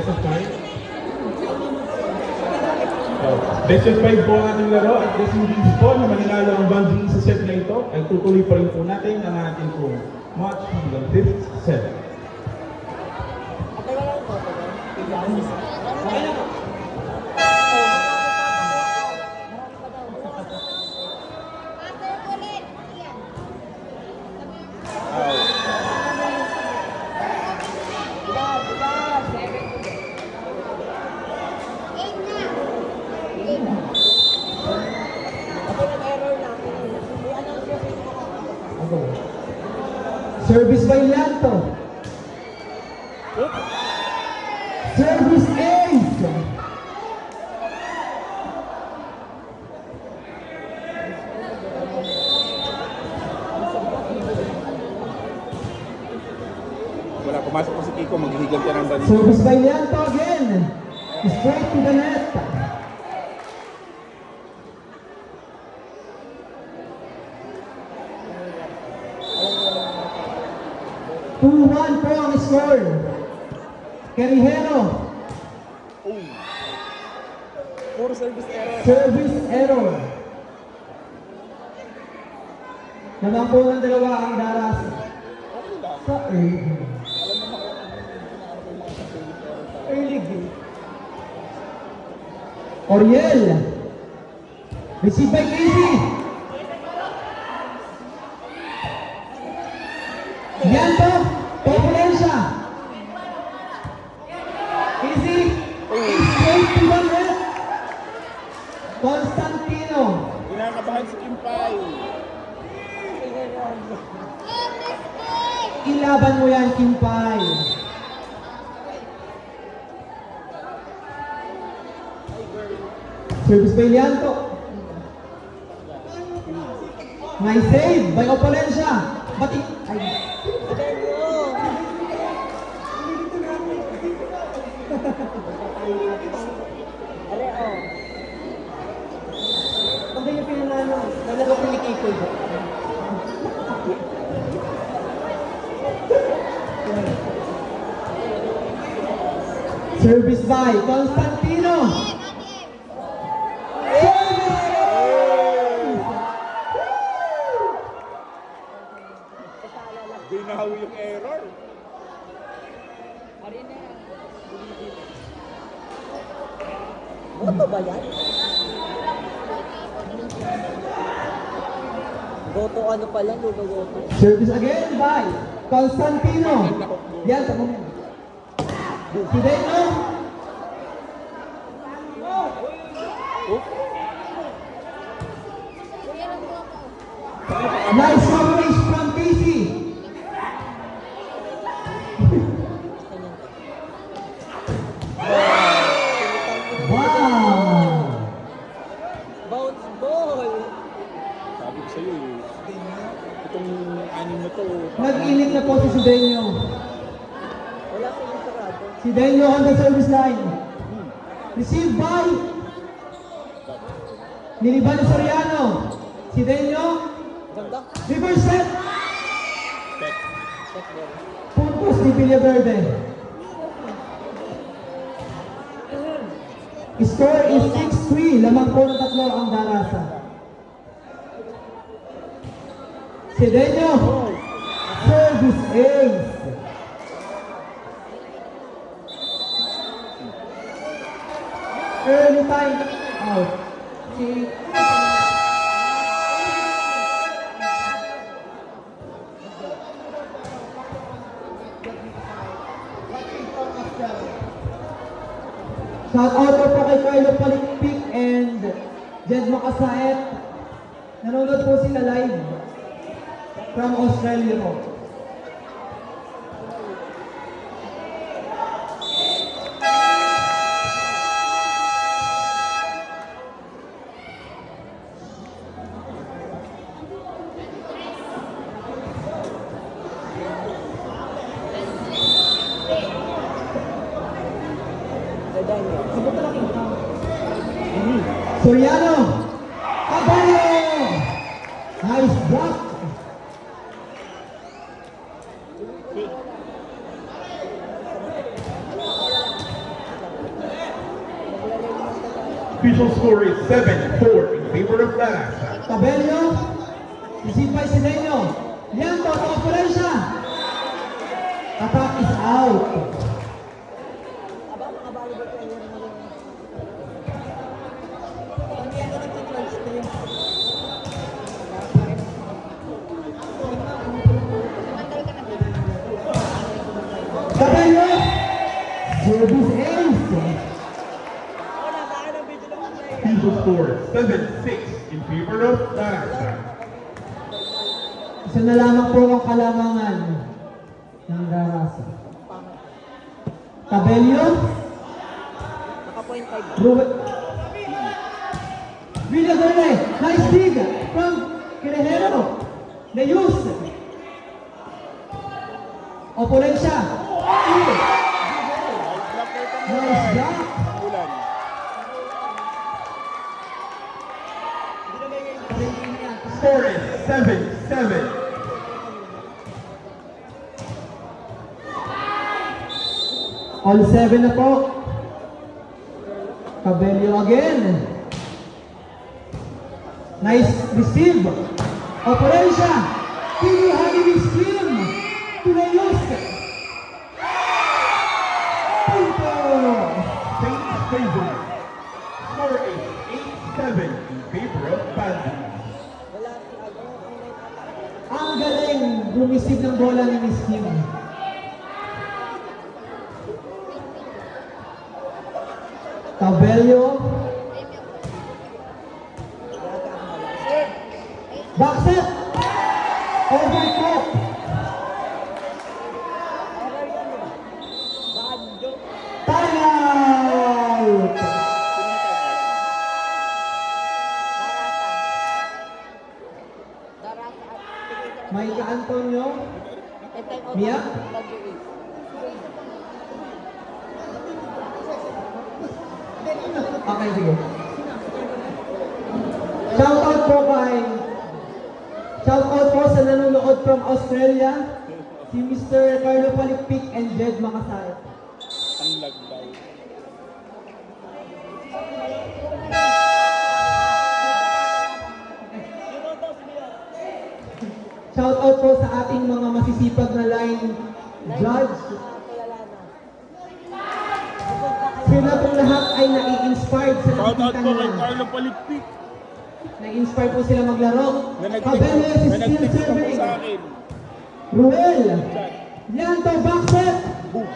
Best of 5 po ang ating laro at guessing games po na mananalo ang bonding sa set na ito ay tutuloy pa rin po natin ang ating po match hanggang 5th set. Service by Lanto. Service ace. Wala, pumasok po si Kiko, maghihigan ka ng bali. Service by Lanto again. Straight to the net. Two-one po ang score. Carihero. Oh. Puro service error. Service error. Naman po ng dalawa ang daras sa early game. Oriel. Receive by Casey. Yan po. Populensya. Easy. Straight to the net. Constantino. Kinakabahan si Kimpay. Ilaban mo yan, Kimpay. Service by Lianto. Nice save by Opalencia. Batik. Ay. Pag yung pinanano, nalaro ko ni Kiko. Service by Constantino. Binahawi yung error. Boto ba yan? Boto ano pala, lugo-boto. Service again by Constantino. Yan sa moment. Sideno. Nice coverage from Casey. Wow. Bounce ball! Sabi ko sa'yo itong anim na to. Nag-init na po si Sideno. Wala silang sarado. Sideno on the service line. Received by Niliban Soriano. Sideno. Ganda. Reverse set. Check. Check ball. Puntos ni Villaverde. Score is 6-3. Lamang po ng tatlo ang darasa. Sideno. Service ace. Early time out. Shout out po kay Carlo Palikpik and Jed Makasaet. Nanonood po sila live from Australia po. Soriano. Caballo. Nice block. Official score is 7-4 in favor of Larasa. Tabelio, receive by Sidenio. Lianto, Operencia. Attack is out. Aba, mga volleyball player na rin. Hindi ako nagtitranslate. Tabelio, service ace. Wala, sa akin ang video ng player. Official score 7-6 in favor of Larasa. Isa na lamang po ang kalamangan ng Darasa. Tabelio, Naka point 5. Ruben. Villadone, nice dig from Quirejero. Leus. Oponensya. Nice block. Ulan. Score is 7-7. All 7 na po. Cabello again. Nice receive. Operation. Pili Halibi Skim. Tunayos. Punto. Saints favor. Score is 8-7 in favor of Bandits. Wala si Ago. Ang galing gumisip ng bola ni Miss Kim. Cabello. Backset. Overcoat. Error yan eh. Bando. Timeout. Darasa. Darasa at tingin ka na. Mike Antonio. And time out. Mia? WA. Okay, sige. Shoutout po kay Shoutout po sa nanonood from Australia, si Mr. Carlo Palipik and Jed Makasay. Ang lag daw. Shoutout po sa ating mga masisipag na line judge. Kilala na. Sila pong lahat ay nai-inspired sa Shout out nakikita po kay nila. Carlo Palikpik Nai-inspired po sila maglaro. na Cabello is still nag-text po serving. sa akin. Ruel. Chat. Lianto, backset. Boom.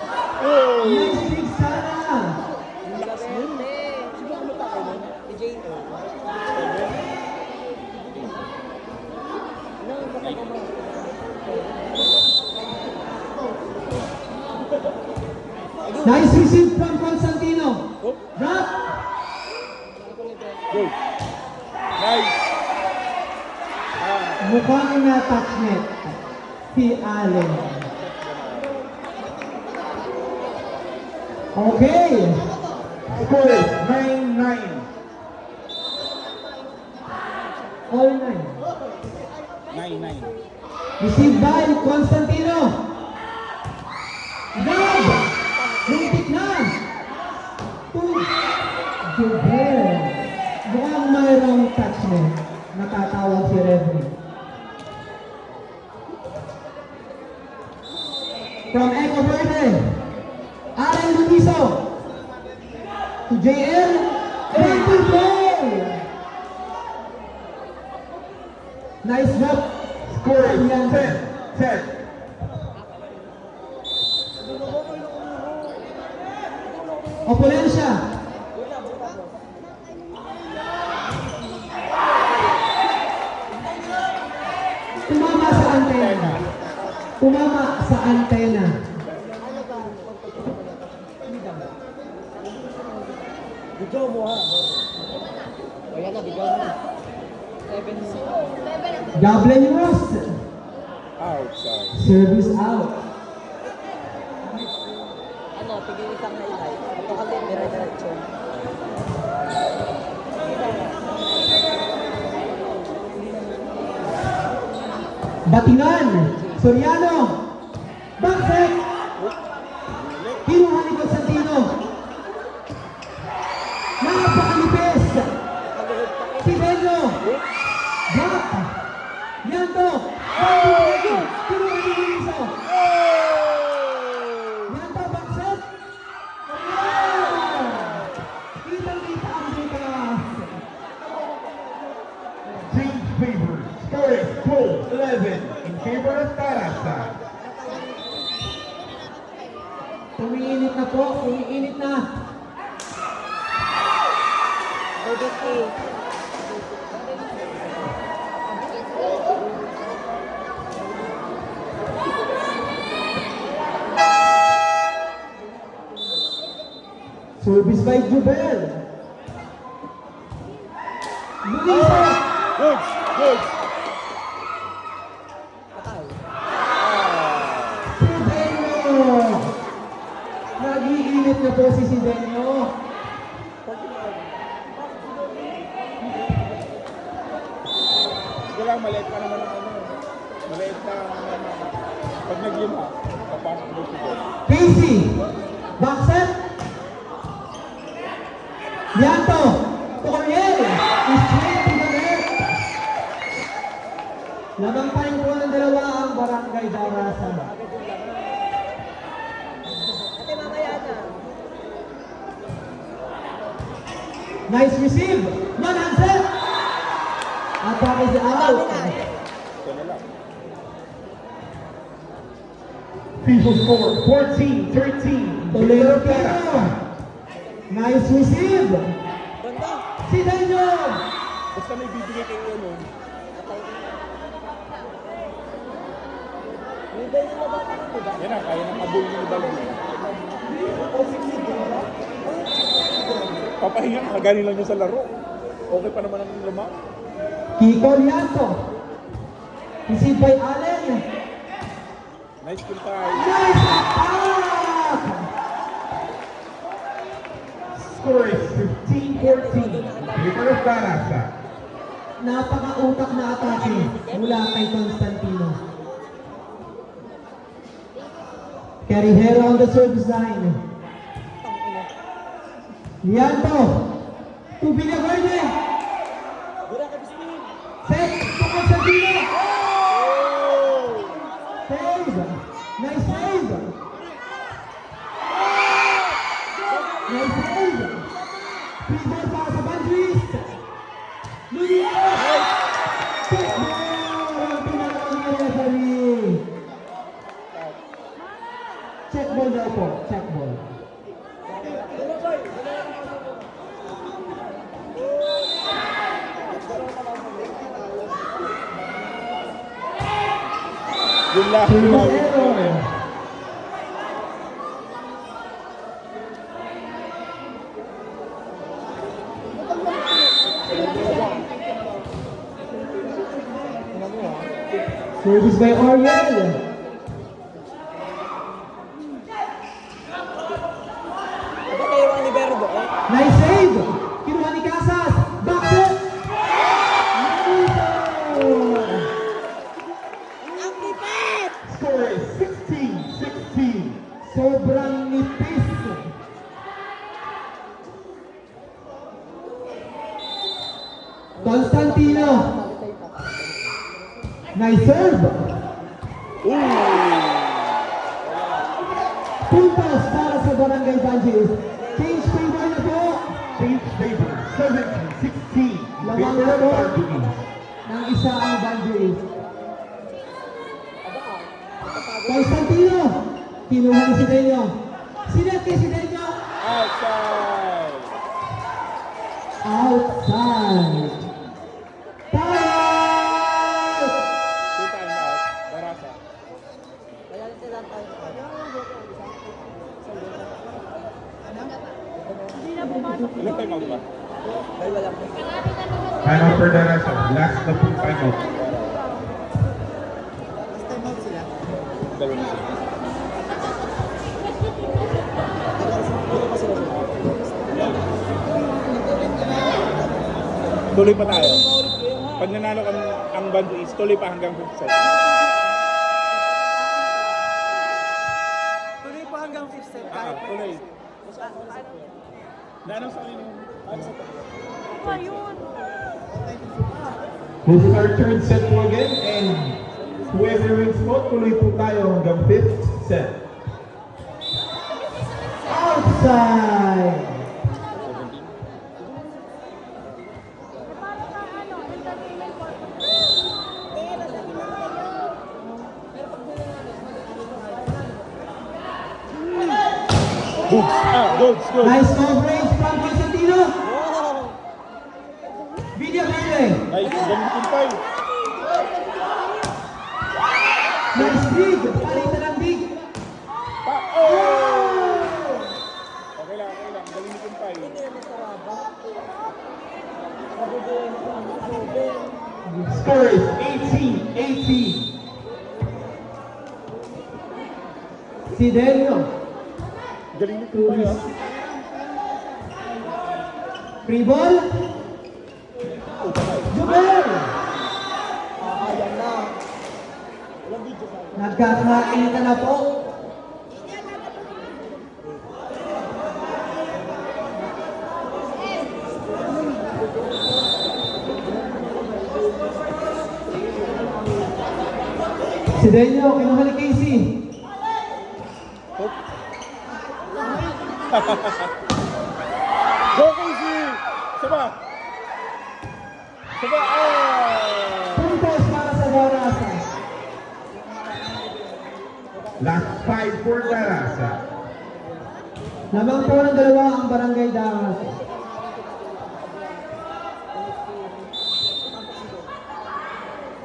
Oh! Nice big sana. Ang lakas nun. Laberte. Sino kumata kayo nun? Si Jane. Nang baka naman. Nice receive from Constantino. Oh, Drop. go. Nice. Mukhang na-touch net. Si Allen. Okay. Score is 9-9. All nine. 9-9. Received by Constantino. Grab. Luntik na. To Jubel. Mukhang mayroong touch net. Natatawag si referee. From Echo Verde. Allen Luiso. To JL. Mental play. Nice drop. Score is Ayan. 10-10. Oponensya. Tumama sa antena. Tumama sa antena. Bigyan mo ha. O yan na, bigyan mo. 7. Gablen Ross. Outside. Service out. Ano, tigil isang highlight. Ito kasi dire-diretso. Batingan. Soriano. Backset. Kinuha ni Constantino. Napakalipis. gitna. Overkill. Service by Jubel. Luisa. Good! Good! Patay. Sidenyo. Nag-iinit na po si Sidenyo. Sige lang, maliit ka naman ang ano. Maliit ka naman. Pag naglima, papasok mo si Bob. Casey. Backset. Lianto. Toriel. Straight to the net. Lamang pa rin po ng dalawa ang Barangay Darasa. Ate, mamaya na. Nice receive. Man-hand set. At that is out. Ito na lang. Official score 14-13. Tolero Pino. Nice receive. Banda. Sidenyo. Basta may bibigay kayo ano. May bail na ba ito, diba? Yan na, kaya ng kabul ng Baldi. Papahinga ka, galing lang niya sa laro. Okay pa naman ang luma. Kiko Lianto. Receive by Allen. Nice kill tayo. Nice attack. Score is 15-14. Favor of Darasa. Napaka-utak na atake mula kay Constantino. Carihero on the service line. Lianto. To Villaverde. Gura ka, Bispin. Set to Constantino. Save. Nice save. Nice save. Free ball para sa boundaries. Luis. Check ball. Ang pinakang ni referee. Check ball daw po. Check ball. Yun lang. Service error. Service by Oriel. Aba kayo ang libero ba? Nice save. Kinuha ni Casas. Backset. Ang lipit! Score is 16-16. Sobrang nipis. Constantino. Nice serve. Puntos para sa Barangay Banjis. Change favor na po Change favor 17-16. Lamang Favor na of po. Bartugues. ng isa ang Banjis. Constantino. Kinuha ni Sidenyo. Sinet kay Sidenyo. Outside! Outside. Time! Two time out. Darasa. Kaya sila tayo. Ilang time out ba? Ay, wala po. Time out for Darasa. Last na po time out. Dalawa na sila. Tuloy pa tayo. Pag nanalo ang bando is tuloy pa hanggang 5th set. Tuloy pa hanggang 5th set. Tuloy. Na anong sa akin yung This is our third set po again, and whoever wins po, tuloy po tayo hanggang 5th set. Outside. 17? Boom! Goods, goods. Nice coverage from Vicentino. Wow! Villaverde. Nice, gamitin pa eh. Nice dig. Palitan ng dig. Pa! Oh! Okay lang, okay lang. Gamitin pa eh. Score is 18-18. Si Delio. Gamitin pa eh. Free ball. Oh, patay. Jubel. Ayan na. Walang video sa akin. Nagkakainitan na po. Si Delio, kinuha ni Casey. Go, Casey! Saba! Saba! Oh! Puntos para sa Darasa. Last 5 for Darasa. Lamang po ng dalawa ang Barangay Darasa.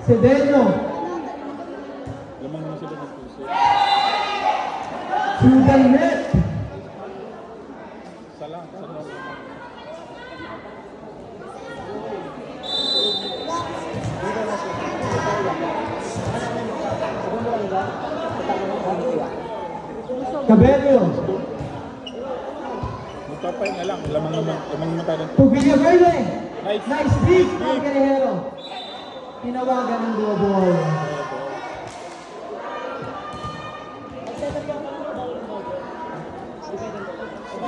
Si Delio. Lamang na sila ng puso. To the net. Salang, salang. Cabello. Magpapahinga lang. Lamang naman tayo ng To Villaverde. Nice. Nice dig from Calihero. Tinawagan ng duo ball.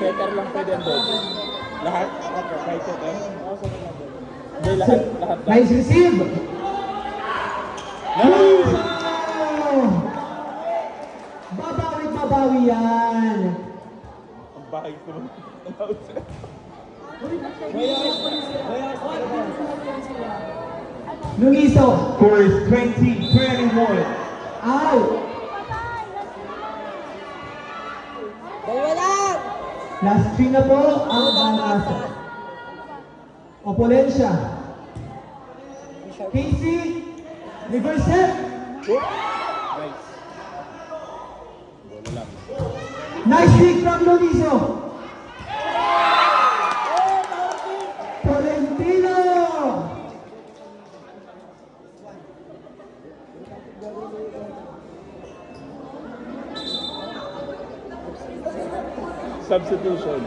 Setter lang pwede ang dog. Lahat? Kahit setter? Hindi, lahat. Lahat. Nice receive. Nice! Oh! Babawi yan. Ang bahay ko. Luiso. Score is 20-21. Out. Dalawa lang! Last 3 na po ang Darasa. Opolensya. Casey. Reverse set. Nice. Bola lang. Nice dig from Luiso. Tolentino. Substitution.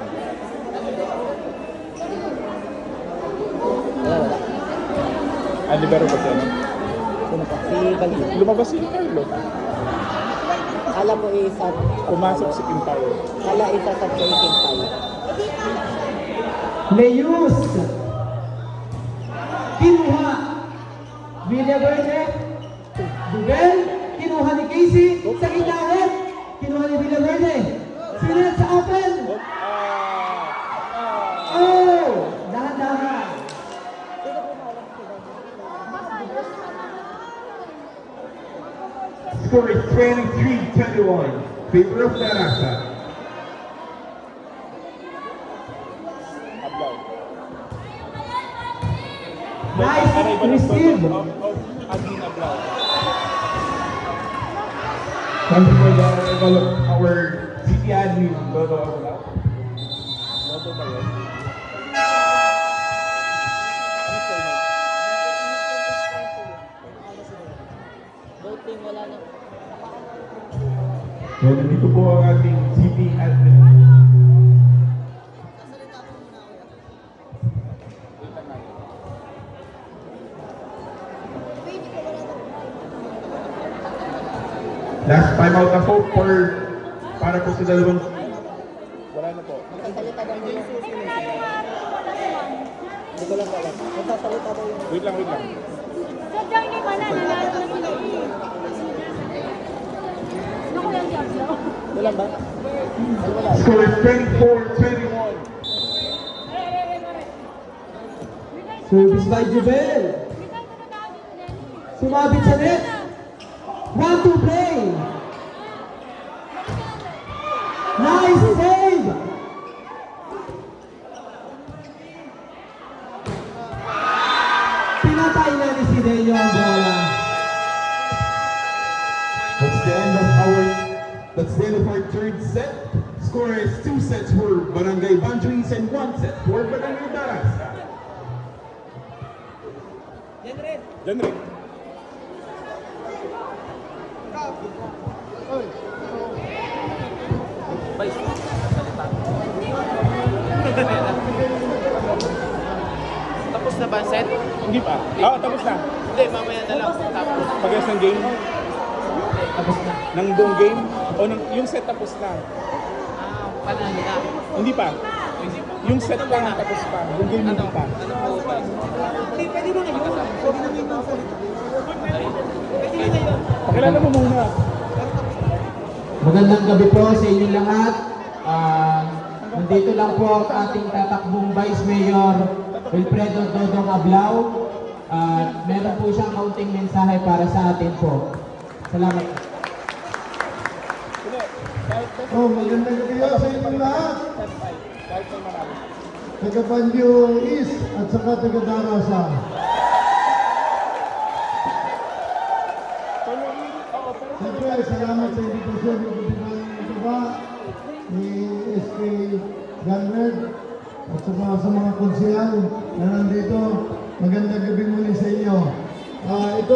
Ah, libero ba siya? Sino pa? Si Balino. Lumabas si Carlo. Kala mo isa. Pumasok si Quintaro. Kala isa sa training tayo. Leus. Kinuha. Villaverde. Dubel. Kinuha ni Casey. Sa gitna. Kinuha ni Villaverde. Sinet sa open. Oh! Dahan-dahan. Score is 23-21. Favor of Darasa. Ablaw. Nice receive. Admin Ablaw. Thank you for our city admin, Dodo Abulao. Boto ba yun? Ano sa inyo? Voting wala na. So, nandito po ang ating city admin. Last time out na po para po sa dalawang Wala na po. Magsasalita daw mo yung Hindi ko lang alam. Magsasalita daw yung Wait lang, wait lang. Sadyang hindi man na, nanalo na sila eh. Naku yan si Ablo. Wala ba? Wala. score is 24-21. Service by Jubel. Sumabit sa net. 1-2 play. Nice save. by Banjuis and 1 set for Barangay Daras. Diyan rin. Tapos na ba ang set? Hindi pa. Oo, tapos na. Hindi, mamaya na lang. Tapos. Pagkas ng game. Tapos na. Ng buong game. O yung set tapos na. Panalo na. Hindi pa. Yung set pa na tapos pa. Yung game hindi pa. Ano po ba? Pwede ba ngayon? Pwede na ngayon ang salita. Pwede na ngayon. Pakilala mo muna. Magandang gabi po sa inyo lahat. Nandito lang po ang ating tatakbong Vice Mayor Wilfredo Dodong Ablao. Meron po siyang kaunting mensahe para sa atin po. Salamat. Oh, magandang gabi sa inyong lahat. Kahit may marami. Taga Banyo East at saka taga Darasa. Siyempre, salamat sa invitasyon ng Kapitan ni SK Galverd at saka sa mga konsehal na nandito. Magandang gabi muli sa inyo. Ito